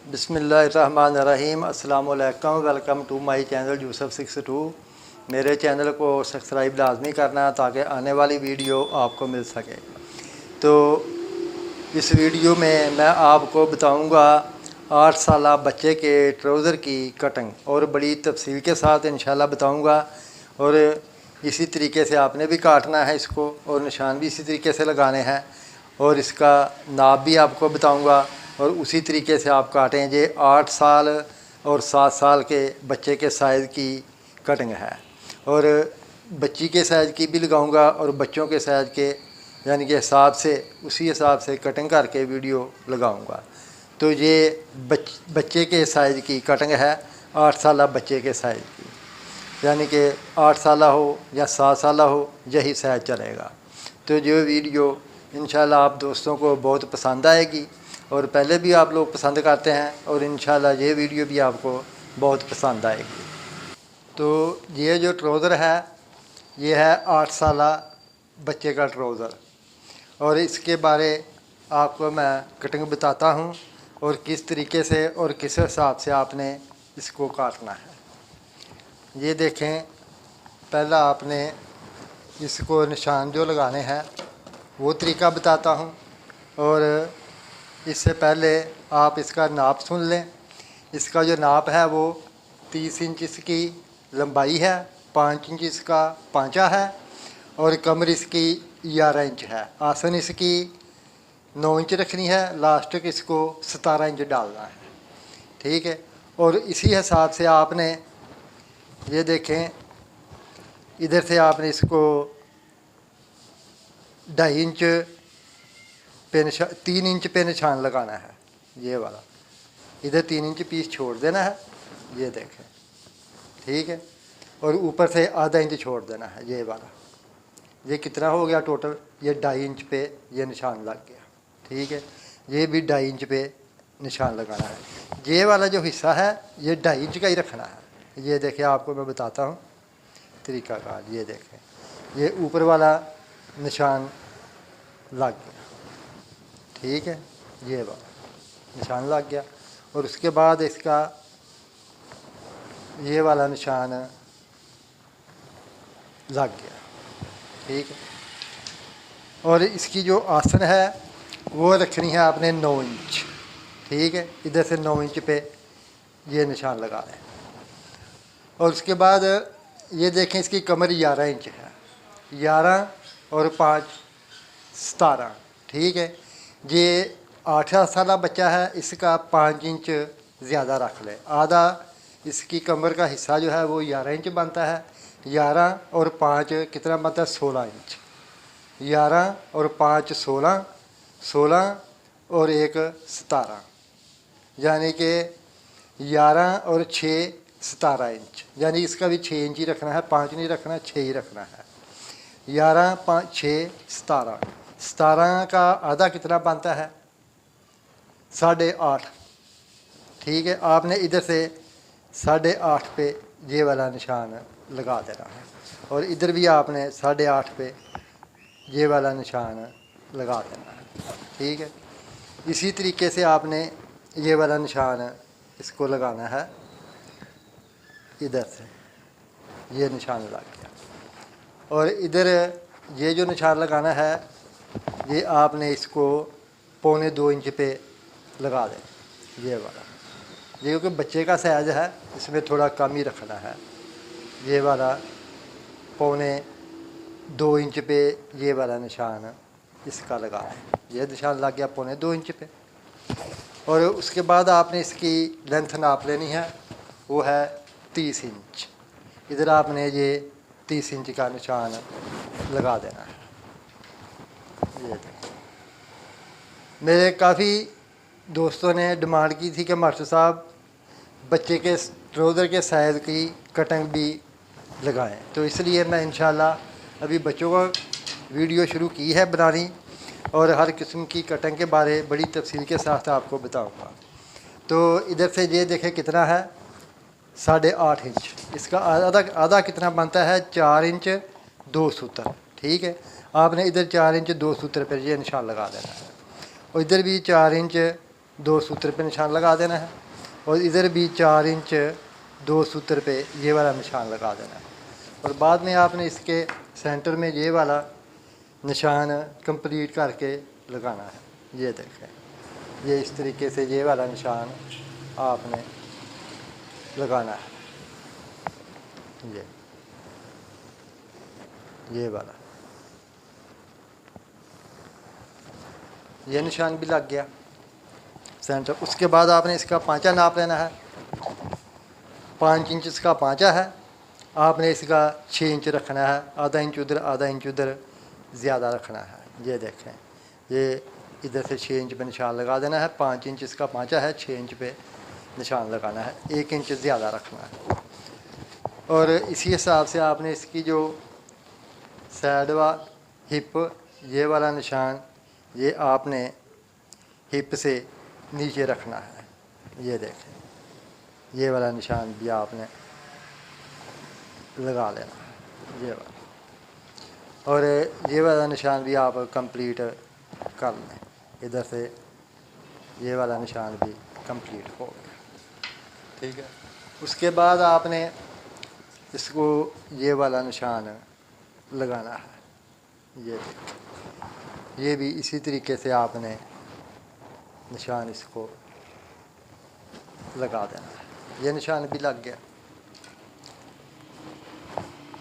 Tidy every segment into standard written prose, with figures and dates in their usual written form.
बिस्मिल्लाहिर्रहमानिर्रहीम। अस्सलाम वालेकुम। Welcome to my channel Yusuf 62। मेरे चैनल को सब्सक्राइब लाजमी करना ताकि आने वाली वीडियो आपको मिल सके। तो इस वीडियो में मैं आपको बताऊंगा 8 साला बच्चे के ट्राउज़र की कटिंग और बड़ी तफसील के साथ इंशाल्लाह बताऊंगा। और इसी तरीके से आपने भी काटना है इसको और निशान भी इसी तरीके से लगाने हैं और इसका नाप भी आपको बताऊंगा और उसी तरीके से आप काटें। ये 8 साल और 7 साल के बच्चे के साइज़ की कटिंग है और बच्ची के साइज़ की भी लगाऊंगा और बच्चों के साइज़ के यानी कि हिसाब से उसी हिसाब से कटिंग करके वीडियो लगाऊंगा। तो ये बच्चे के साइज़ की कटिंग है, 8 साल बच्चे के साइज़ की, यानी कि 8 साल हो या 7 साल हो यही साइज़ चलेगा। तो जो वीडियो इंशाल्लाह आप दोस्तों को बहुत पसंद आएगी और पहले भी आप लोग पसंद करते हैं और इंशाल्लाह ये वीडियो भी आपको बहुत पसंद आएगी। तो ये जो ट्राउज़र है ये है 8 साल बच्चे का ट्राउज़र और इसके बारे आपको मैं कटिंग बताता हूँ और किस तरीके से और किस हिसाब से आपने इसको काटना है। ये देखें, पहला आपने इसको निशान जो लगाने हैं वो तरीका बताता हूँ और इससे पहले आप इसका नाप सुन लें। इसका जो नाप है वो 30 इंच इसकी लंबाई है, 5 इंच इसका पांचा है और कमर इसकी 11 इंच है। आसन इसकी 9 इंच रखनी है, लास्टिक इसको 17 इंच डालना है, ठीक है। और इसी हिसाब से आपने ये देखें, इधर से आपने इसको 2.5 इंच पे 3 इंच पे निशान लगाना है, ये वाला। इधर 3 इंच पीस छोड़ देना है, ये देखें, ठीक है। और ऊपर से आधा इंच छोड़ देना है, ये वाला। ये कितना हो गया टोटल? ये 2.5 इंच पे ये निशान लग गया, ठीक है। ये भी 2.5 इंच पे निशान लगाना है। ये वाला जो हिस्सा है ये 2.5 इंच का ही रखना है। ये देखें, आपको मैं बताता हूँ तरीक़ाकार। ये देखें, ये ऊपर वाला निशान लग गया, ठीक है। ये वाला निशान लग गया और उसके बाद इसका ये वाला निशान लग गया, ठीक है। और इसकी जो आसन है वो रखनी है आपने 9 इंच, ठीक है। इधर से 9 इंच पे ये निशान लगा दें। और उसके बाद ये देखें, इसकी कमर 11 इंच है, 11 और 5 17, ठीक है। ये 8 साल बच्चा है, इसका 5 इंच ज़्यादा रख ले। आधा इसकी कमर का हिस्सा जो है वो 11 इंच बनता है। 11 और 5 कितना बनता है? 16 इंच। 11 और 5 16, 16 और 1 17, यानी कि 11 और 6 17 इंच। यानी इसका भी 6 इंच ही रखना है, 5 नहीं रखना, 6 ही रखना है। 11 5 6 17, 17 का आधा कितना बनता है? 8.5, ठीक है। आपने इधर से 8.5 पे ये वाला निशान लगा देना है और इधर भी आपने 8.5 पे ये वाला निशान लगा देना है, ठीक है। इसी तरीके से आपने ये वाला निशान इसको लगाना है। इधर से ये निशान लग गया और इधर ये जो निशान लगाना है ये आपने इसको 1.25 इंच पे लगा दें, ये वाला। ये क्योंकि बच्चे का साइज़ है इसमें थोड़ा कम ही रखना है। ये वाला 1.25 इंच पे ये वाला निशान इसका लगा है। ये निशान लग गया 1.25 इंच पे। और उसके बाद आपने इसकी लेंथ नाप लेनी है, वो है 30 इंच। इधर आपने ये 30 इंच का निशान लगा देना है। ये मेरे काफ़ी दोस्तों ने डिमांड की थी कि मास्टर साहब बच्चे के ट्राउज़र के साइज़ की कटिंग भी लगाएं, तो इसलिए मैं इंशाल्लाह अभी बच्चों का वीडियो शुरू की है बनानी और हर किस्म की कटिंग के बारे बड़ी तफसील के साथ आपको बताऊंगा। तो इधर से ये देखें कितना है? 8.5 इंच। इसका आधा कितना बनता है? 4 इंच 2 सूत्र, ठीक है। आपने इधर 4 इंच 2 सूत्र पर ये निशान लगा देना है और इधर भी 4 इंच 2 सूत्र पे निशान लगा देना है, और इधर भी 4 इंच 2 सूत्र पे ये वाला निशान लगा देना है। और बाद में आपने इसके सेंटर में ये वाला निशान कंप्लीट करके लगाना है। ये देखें, ये इस तरीके से ये वाला निशान आपने लगाना है। ये वाला, ये निशान भी लग गया सेंटर। उसके बाद आपने इसका पांचा नाप लेना है। 5 इंच इसका पांचा है, आपने इसका 6 इंच रखना है। आधा इंच उधर, आधा इंच उधर ज़्यादा रखना है। ये देखें, ये इधर से 6 इंच पे निशान लगा देना है। 5 इंच इसका पांचा है, 6 इंच पे निशान लगाना है, 1 इंच ज़्यादा रखना है। और इसी हिसाब से आपने इसकी जो साइड व हिप, ये वाला निशान ये आपने हिप से नीचे रखना है। ये देखें, ये वाला निशान भी आपने लगा लेना है, ये वाला। और ये वाला निशान भी आप कंप्लीट कर लें। इधर से ये वाला निशान भी कंप्लीट हो गया, ठीक है। उसके बाद आपने इसको ये वाला निशान लगाना है। ये देखें, ये भी इसी तरीके से आपने निशान इसको लगा देना है। ये निशान भी लग गया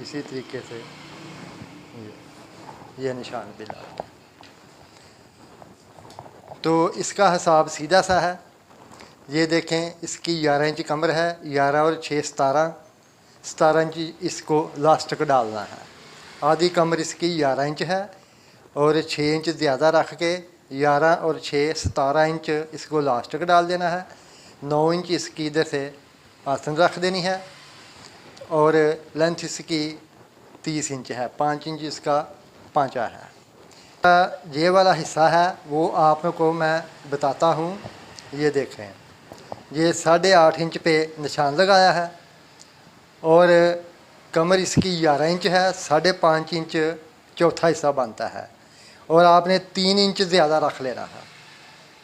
इसी तरीके से, ये निशान भी लग गया। तो इसका हिसाब सीधा सा है। ये देखें, इसकी 11 इंच कमर है, 11 और 6 17 इंच इसको लास्टिक डालना है। आधी कमर इसकी 11 इंच है, और 6 इंच ज़्यादा रख के 11 और 6 17 इंच इसको लास्टिक डाल देना है। 9 इंच इसकी इधर से आसन रख देनी है, और लेंथ इसकी 30 इंच है। 5 इंच इसका पांचा है। ये वाला हिस्सा है वो आपको मैं बताता हूँ। ये देखें, ये 8.5 इंच पे निशान लगाया है, और कमर इसकी 11 इंच है। 5.5 इंच चौथा हिस्सा बनता है, और आपने 3 इंच ज़्यादा रख लेना है।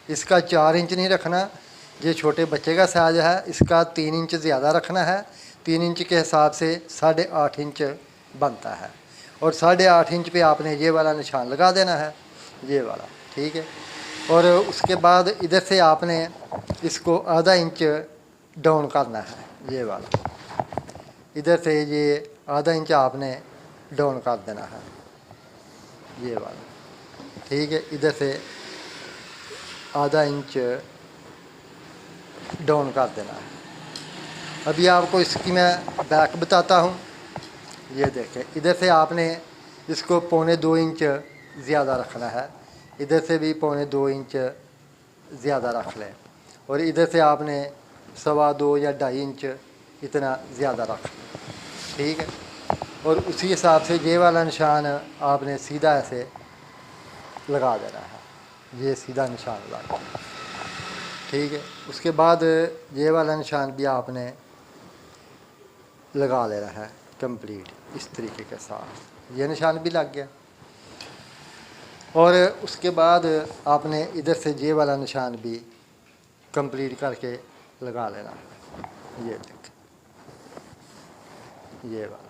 इसका 4 इंच नहीं रखना, ये छोटे बच्चे का साइज है, इसका 3 इंच ज़्यादा रखना है। 3 इंच के हिसाब से 8.5 इंच बनता है, और 8.5 इंच पे आपने ये वाला निशान लगा देना है, ये वाला, ठीक है। और उसके बाद इधर से आपने इसको आधा इंच डाउन करना है, ये वाला। इधर से ये आधा इंच आपने डाउन कर देना है, ये वाला, ठीक है। इधर से आधा इंच डाउन कर देना है। अभी आपको इसकी मैं बैक बताता हूँ। ये देखें, इधर से आपने इसको 1.25 इंच ज़्यादा रखना है। इधर से भी 1.25 इंच ज़्यादा रख लें, और इधर से आपने 2.25 या 2.5 इंच इतना ज़्यादा रख लें, ठीक है। और उसी हिसाब से ये वाला निशान आपने सीधा ऐसे लगा देना है। ये सीधा निशान लगा, ठीक है। उसके बाद ये वाला निशान भी आपने लगा लेना है कंप्लीट इस तरीके के साथ। ये निशान भी लग गया। और उसके बाद आपने इधर से ये वाला निशान भी कंप्लीट करके लगा लेना है। ये देख, ये वाला,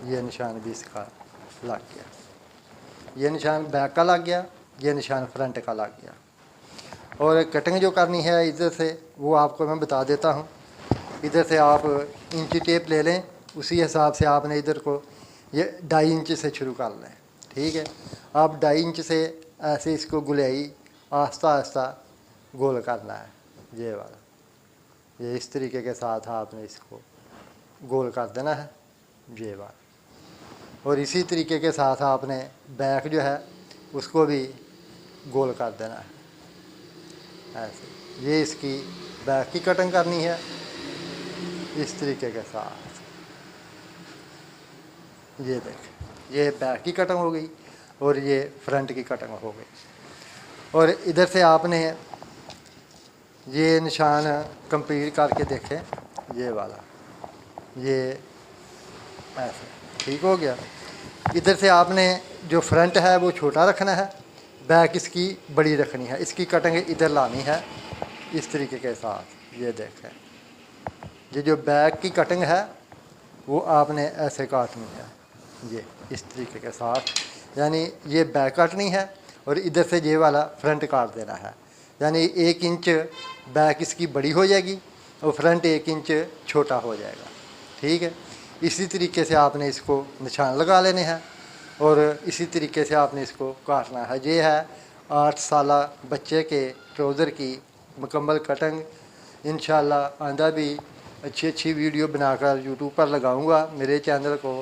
ये निशान भी इसका लग गया। ये निशान बैक का लग गया, ये निशान फ्रंट का लग गया। और कटिंग जो करनी है इधर से, वो आपको मैं बता देता हूँ। इधर से आप इंची टेप ले लें, उसी हिसाब से आपने इधर को ये 2.5 इंच से शुरू कर लें, ठीक है। आप 2.5 इंच से ऐसे इसको गुलाई आस्ता आस्ता गोल करना है, ये वाला। ये इस तरीके के साथ आपने इसको गोल कर देना है, ये वाला। और इसी तरीके के साथ आपने बैक जो है उसको भी गोल कर देना है ऐसे। ये इसकी बैक की कटिंग करनी है इस तरीके के साथ। ये देख, ये बैक की कटिंग हो गई, और ये फ्रंट की कटिंग हो गई। और इधर से आपने ये निशान कंप्लीट करके देखें, ये वाला, ये ऐसे ठीक हो गया। इधर से आपने जो फ्रंट है वो छोटा रखना है, बैक इसकी बड़ी रखनी है, इसकी कटिंग इधर लानी है इस तरीके के साथ। ये देखें, ये जो बैक की कटिंग है वो आपने ऐसे काटनी है, ये इस तरीके के साथ, यानी ये बैक काटनी है और इधर से ये वाला फ्रंट काट देना है। यानी 1 इंच बैक इसकी बड़ी हो जाएगी और फ्रंट 1 इंच छोटा हो जाएगा। ठीक है, इसी तरीके से आपने इसको निशान लगा लेने हैं और इसी तरीके से आपने इसको काटना है। ये है 8 साल बच्चे के ट्राउज़र की मुकम्मल कटिंग। इंशाल्लाह आंदा भी अच्छी वीडियो बनाकर यूट्यूब पर लगाऊंगा। मेरे चैनल को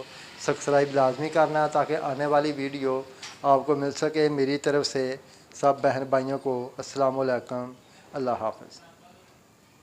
सब्सक्राइब लाजमी करना ताकि आने वाली वीडियो आपको मिल सके। मेरी तरफ से सब बहन भाइयों को अस्सलाम वालेकुम, अल्लाह हाफ़िज़।